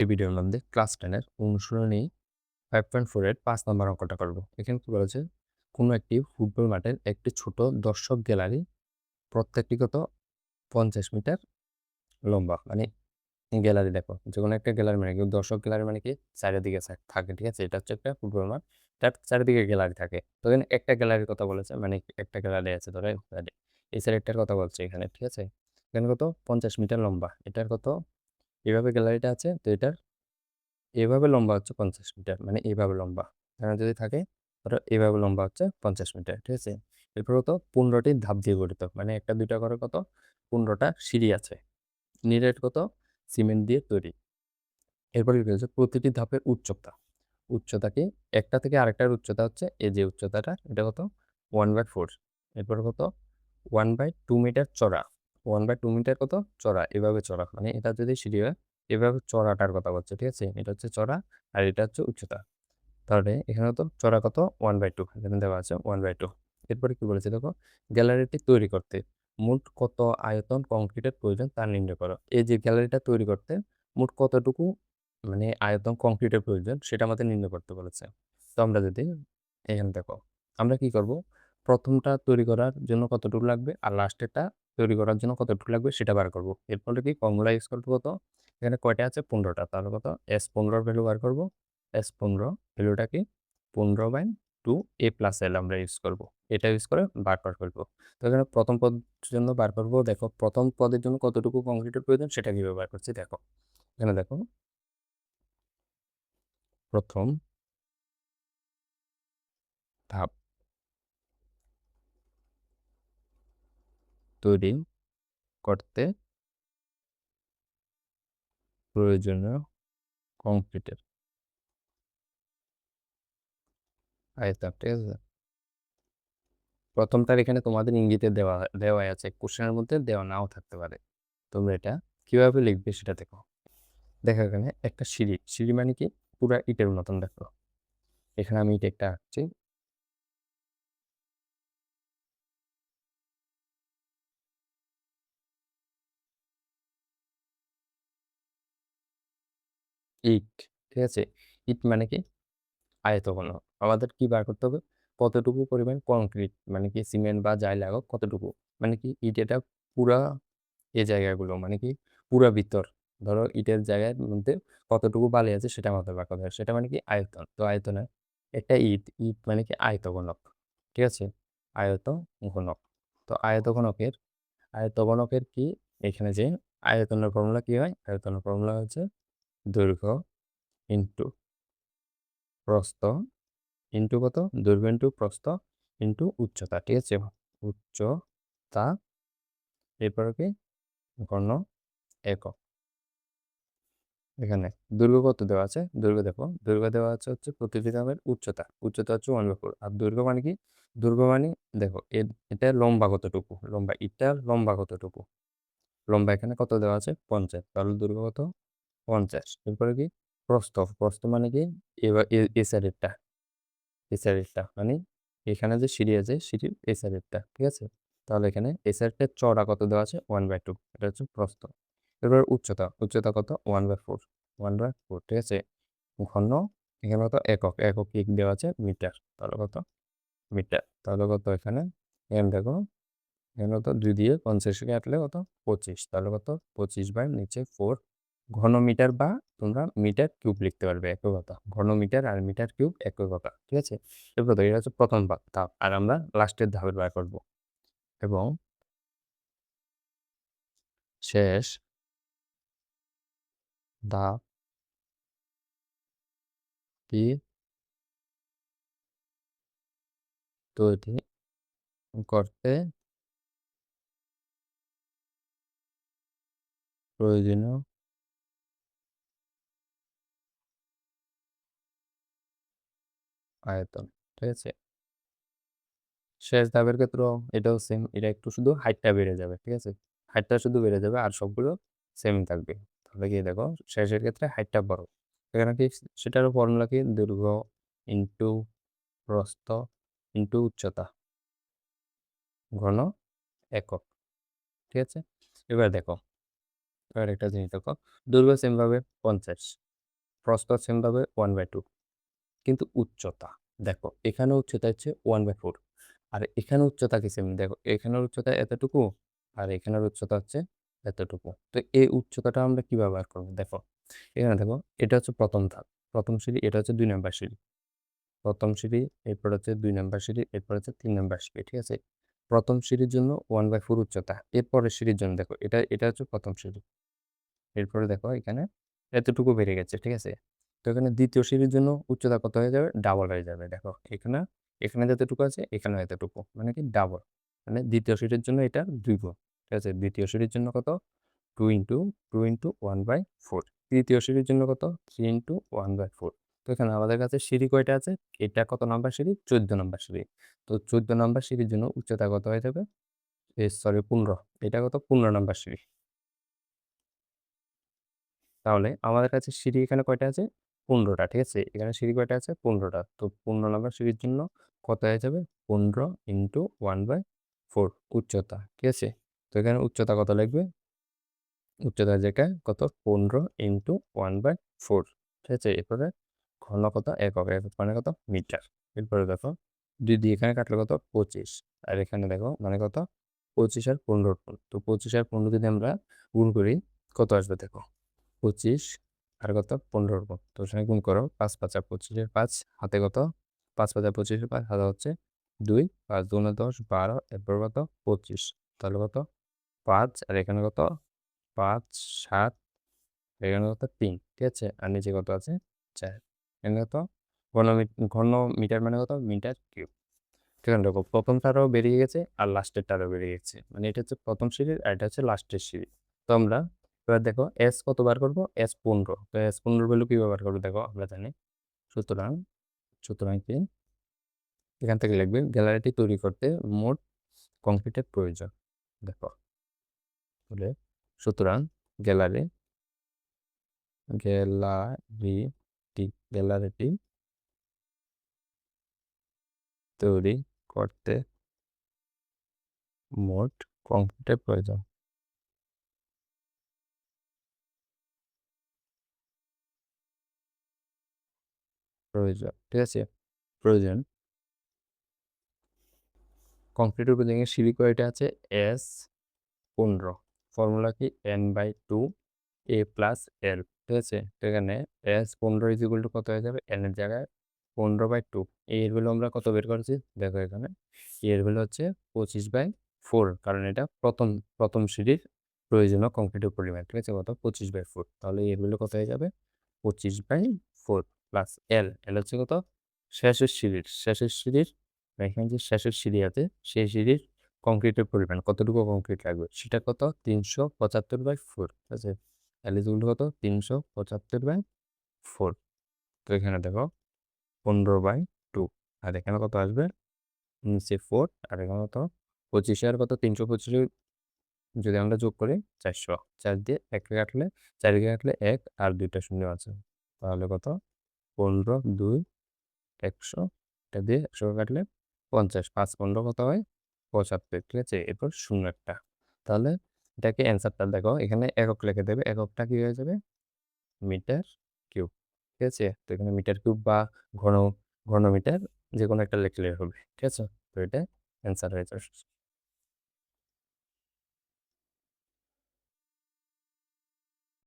এই ভিডিওর মধ্যে ক্লাস 10 এর অনুশীলনী 5.4 এর 5 নম্বর অঙ্কটা করব। এখানে কি বলেছে, কোনো একটি ফুটবল মাঠের একটি ছোট দর্শক গ্যালারি প্রত্যেকটি কত 50 মিটার লম্বা। মানে গ্যালারি দেখো, যে কোনো একটা গ্যালারি মানে কি দর্শক গ্যালারি মানে কি চারিদিকে থাকে, ঠিক আছে? এটা হচ্ছে একটা ফুটবল মাঠ, তার চারিদিকে গ্যালারি থাকে। তো এখানে একটা গ্যালারির কথা বলেছে, মানে একটা গ্যালারি আছে ধরো এই সাইডটার কথা বলছে এখানে, ঠিক আছে? এখানে কত 50 মিটার লম্বা, এটার কত এভাবে গ্যালারিটা আছে, তো এটার এভাবে লম্বা হচ্ছে 50 মিটার, মানে এইভাবে লম্বা এখানে যদি থাকে, ধরো এইভাবে লম্বা হচ্ছে 50 মিটার, ঠিক আছে? এরপর কত 15টি ধাপ দিয়ে গঠিত, মানে একটা দুইটা করে কত 15টা সিঁড়ি আছে, নিরেট কত সিমেন্ট দিয়ে তৈরি। এরপর কি হচ্ছে, প্রতিটি ধাপের উচ্চতা, উচ্চতা কি একটা থেকে আরেকটার উচ্চতা হচ্ছে এই যে উচ্চতাটা, এটা কত 1/4। এরপর কত 1/2 মিটার চড়া, 1/2 মিটার কত চড়া, এভাবে চড়া, মানে এটা যদি সিঁড়ি হয় এভাবে চড়াটার কথা বলছে, ঠিক আছে? এটা হচ্ছে চড়া আর এটা হচ্ছে উচ্চতা। তাহলে এখানে তো চড়া কত 1/2, এখানে দেওয়া আছে 1/2। এরপরে কি বলেছে দেখো, গ্যালারিটি তৈরি করতে মোট কত আয়তন কংক্রিটের প্রয়োজন তা নির্ণয় করো। এই যে গ্যালারিটা তৈরি করতে মোট কতটুকু মানে আয়তন কংক্রিটের প্রয়োজন সেটা আমাদের নির্ণয় করতে বলেছে। তো আমরা যদি এখানে দেখো, আমরা কি করব, প্রথমটা তৈরি করার জন্য কতটুকু লাগবে আর লাস্টেরটা তৈরি করার জন্য কতটুকু লাগবে সেটা বার করব। এরপরে কি ফর্মুলা ইউজ করবো, কত এখানে কয়টা আছে 15টা, তাহলে কত S15 ভ্যালু বার করব। S15 ভ্যালুটা কি 15/2 a প্লাস এল আমরা ইউজ করব, এটা ইউজ করে বার করবো। তো এখানে প্রথম পদের জন্য বার করবো, দেখো প্রথম পদের জন্য কতটুকু কংক্রিটের প্রয়োজন সেটা কিভাবে বার করছি দেখো। এখানে দেখো, প্রথম ধাপ তৈরি করতে প্রয়োজনীয় কংক্রিটের আয়তন, ঠিক আছে? প্রথমটার এখানে তোমাদের ইঙ্গিতে দেওয়াই আছে, কোশ্চেনের মধ্যে দেওয়া নাও থাকতে পারে। তোমরা এটা কিভাবে লিখবে সেটা দেখো। দেখো এখানে একটা সিঁড়ি, সিঁড়ি মানে কি পুরা ইটের মতন, দেখো এখানে আমি ইট একটা আঁকছি, ইট, ঠিক আছে? ইট মানে কি আয়তঘন। আমাদের কি বার করতে হবে, কতটুকু পরিমাণ কংক্রিট মানে কি সিমেন্ট বা যাই লাগুক কতটুকু, মানে কি ইট এটা পুরা এই জায়গাগুলো মানে কি পুরা ভিতর, ধরো ইটের জায়গার মধ্যে কতটুকু বালি আছে সেটা আমাদের বার করতে হবে, সেটা মানে কি আয়তন। তো আয়তনে একটা ইট, ইট মানে কি আয়তঘনক, ঠিক আছে? আয়তঘনক। তো আয়তঘনকের কি এখানে যে আয়তনের ফর্মুলা কি হয়, আয়তনের ফর্মুলা হচ্ছে দৈর্ঘ্য ইন্টু প্রস্থ ইন্টু কত, দৈর্ঘ্য ইন্টু প্রস্থ ইন্টু উচ্চতা, ঠিক আছে? উচ্চতা, এরপরে কি ঘন একক। এখানে দৈর্ঘ্য কত দেওয়া আছে, দৈর্ঘ্য দেখো, দৈর্ঘ্য দেওয়া আছে হচ্ছে প্রতিটি ধাপের উচ্চতা, উচ্চতা হচ্ছে 1/4। আর দৈর্ঘ্য মানে কি, দৈর্ঘ্য মানে দেখো এটা লম্বা কতটুকু, লম্বা এটা লম্বা কতটুকু, লম্বা এখানে কত দেওয়া আছে 50, তাহলে দৈর্ঘ্য কত 50। এরপরে কি প্রস্থ, প্রস্থ মানে কি এবার এই সাইডেরটা, এই সাইডেরটা মানে এখানে যে সিঁড়ি আছে সিঁড়ির এই সাইডেরটা, ঠিক আছে? তাহলে এখানে এই সাইডটার চওড়া কত দেওয়া আছে 1/2, এটা হচ্ছে প্রস্থ। এবার উচ্চতা, উচ্চতা কত 1/4, 1/4, ঠিক আছে? ঘন এখানে কত একক, একক কি দেওয়া আছে মিটার, তাহলে কত মিটার, তাহলে কত এখানে দেখো, এখানে কত 2 দিয়ে 50 কাটলে কত 25, তাহলে কত 25/4 ঘন মিটার, বা তোমরা মিটার কিউব লিখতে পারবে, একই কথা, ঘন মিটার আর মিটার কিউব একই কথা, ঠিক আছে? এরপর তো এটা হচ্ছে প্রথম ধাপ, আর আমরা লাস্টের ধাপের বার করব। এবং শেষ ধাপটি তৈরি করতে প্রয়োজনীয় আয়তন, ঠিক আছে? শেষ ধাপের ক্ষেত্রেও এটাও সেম, এটা একটু শুধু হাইটটা বেড়ে যাবে, ঠিক আছে? হাইটটা শুধু বেড়ে যাবে আর সবগুলো সেম থাকবে। তাহলে কি দেখো, শেষের ক্ষেত্রে হাইটটা বড়, এখানে কি সেটারও ফর্মুলা কি দৈর্ঘ্য ইন্টু প্রস্থ ইন্টু উচ্চতা ঘন একক, ঠিক আছে? এবার দেখো, এবার একটা জিনিস দেখো, দৈর্ঘ্য সেম ভাবে 50, প্রস্থ সেম পাবে 1/2, কিন্তু উচ্চতা দেখো এখানে উচ্চতা হচ্ছে 1/4, আর এখানে উচ্চতা কি সেম, দেখো এখানের উচ্চতা এতটুকু আর এখানের উচ্চতা হচ্ছে এতটুকু। তো এই উচ্চতাটা আমরা কি ব্যবহার করবো, দেখো এখানে দেখো এটা হচ্ছে প্রথম ধাপ, প্রথম সিঁড়ি, এটা হচ্ছে 2 নম্বর সিঁড়ি, প্রথম সিঁড়ি, এরপর হচ্ছে 2 নম্বর সিঁড়ি, এরপর হচ্ছে 3 নম্বর সিঁড়ি, ঠিক আছে। প্রথম সিঁড়ির জন্য 1/4 উচ্চতা, এরপরের সিঁড়ির জন্য দেখো এটা এটা হচ্ছে প্রথম সিঁড়ি, এরপরে দেখো এখানে এতটুকু বেড়ে গেছে, ঠিক আছে। তো এখানে দ্বিতীয় সিঁড়ির জন্য উচ্চতা কত হয়ে যাবে, ডাবল হয়ে যাবে। দেখো এখানে এখানে যতটুকু আছে এখানে এতটুকু, মানে কি ডাবল, মানে দ্বিতীয় সিঁড়ির জন্য এটা 2 গুণ, ঠিক আছে। দ্বিতীয় সিঁড়ির জন্য কত, 2 × 1/4। তৃতীয় সিঁড়ির জন্য কত, 3 × 1/4। তো এখানে আমাদের কাছে সিঁড়ি কয়টা আছে, এটা কত নাম্বার সিঁড়ি, 14 নম্বর সিঁড়ি। তো 14 নম্বর সিঁড়ির জন্য উচ্চতা কত হয়ে যাবে, সরি 15, এটা কত 15 নম্বর সিঁড়ি। তাহলে আমাদের কাছে সিঁড়ি এখানে কয়টা আছে, 15টা, ঠিক আছে। এখানে সিঁড়ি কয়টা আছে, 15টা। তো 15 নম্বর সিঁড়ির জন্য কত হয়ে যাবে, 15 × 1/4 উচ্চতা, ঠিক আছে। তো এখানে উচ্চতা কত লিখবে, উচ্চতার জায়গায় কত, 15 × 1/4, ঠিক আছে। এরপরে ঘন কত, একক, একক মানে কত, মিটার। এরপরে দেখো 2 দিয়ে এখানে কাটলে কত, 25, আর এখানে দেখো মানে কত, 25 আর 15 গুণ। তো 25 আর 15 যদি আমরা গুণ করি কত আসবে, দেখো 25 আর কত, 15 গুণ। তো সেখানে গুণ করো, 5 5 আর 25 5, হাতে কত, 5 5 আর 25 5, হাতে হচ্ছে 2, 5 2 10 12, এরপর কত 25, তাহলে কত 5, আর এখানে কত 5 7, এখানে কত 3, ঠিক আছে। আর নিচে কত আছে 4, এখানে কত ঘন মিটার মানে কত, মিটার কিউব। ঠিক আছে, দেখো প্রথমটারও বেরিয়ে গেছে আর লাস্টেরটারও বেরিয়ে গেছে, মানে এটা হচ্ছে প্রথম সিঁড়ির আর এটা হচ্ছে লাস্টের সিঁড়ি। তো আমরা এবার দেখো এস কত বার করবো, S15। তো S15 ভ্যালু কি ব্যবহার করবো, দেখো আমরা জানি, সুতরাং সুতরাং কি এখান থেকে লিখবে গ্যালারিটি তৈরি করতে মোট কংক্রিটের প্রয়োজন। দেখো বলে সুতরাং গ্যালারি গ্যালারিটি গ্যালারিটি তৈরি করতে মোট কংক্রিটের প্রয়োজন, প্রয়োজন, ঠিক আছে, প্রয়োজন। কংক্রিটের উপর দেখে সিঁড়ি কয়টা আছে, S15, ফর্মুলা কি, N/2 A+L, ঠিক আছে। তো এখানে S15 ইকুয়াল টু কত হয়ে যাবে, N এর জায়গায় 15/2। এর ভ্যালু আমরা কত বের করেছি, দেখো এখানে এর ভ্যালু হচ্ছে 25/4, কারণ এটা প্রথম প্রথম সিঁড়ির প্রয়োজনীয় কংক্রিটের পরিমাণ, ঠিক আছে, কত 25/4। তাহলে এর ভ্যালু কত হয়ে যাবে, 25/4 প্লাস এল, এল হচ্ছে কত, শেষের সিঁড়ির এখানে যে শেষের সিঁড়ি আছে সেই সিঁড়ির কংক্রিটের পরিমাণ কতটুকু কংক্রিট লাগবে, সেটা কত, 375/4, ঠিক আছে। এলিজিবল কত, 375/4। তো এখানে দেখো 15/2, আর এখানে কত আসবে, নিচে 4, আর এখানে কত 25, আর কত 325 যদি আমরা যোগ করি 400, 4 দিয়ে 1 কাটলে 4 কাটলে 1 আর 2টা শূন্য আছে, তাহলে কত 15 2 100, এটা দিয়ে 100 কাটলে 50, 5 15 কত হয় 75, ঠিক আছে। এরপর শূন্য একটা, তাহলে এটাকে অ্যান্সারটা দেখো এখানে একক লিখে দেবে, এককটা কি হয়ে যাবে, মিটার কিউব, ঠিক আছে। তো এখানে মিটার কিউব বা ঘন ঘন মিটার যে কোনো একটা লিখলে হবে, ঠিক আছে। তো এটা অ্যান্সার হয়ে যাবে।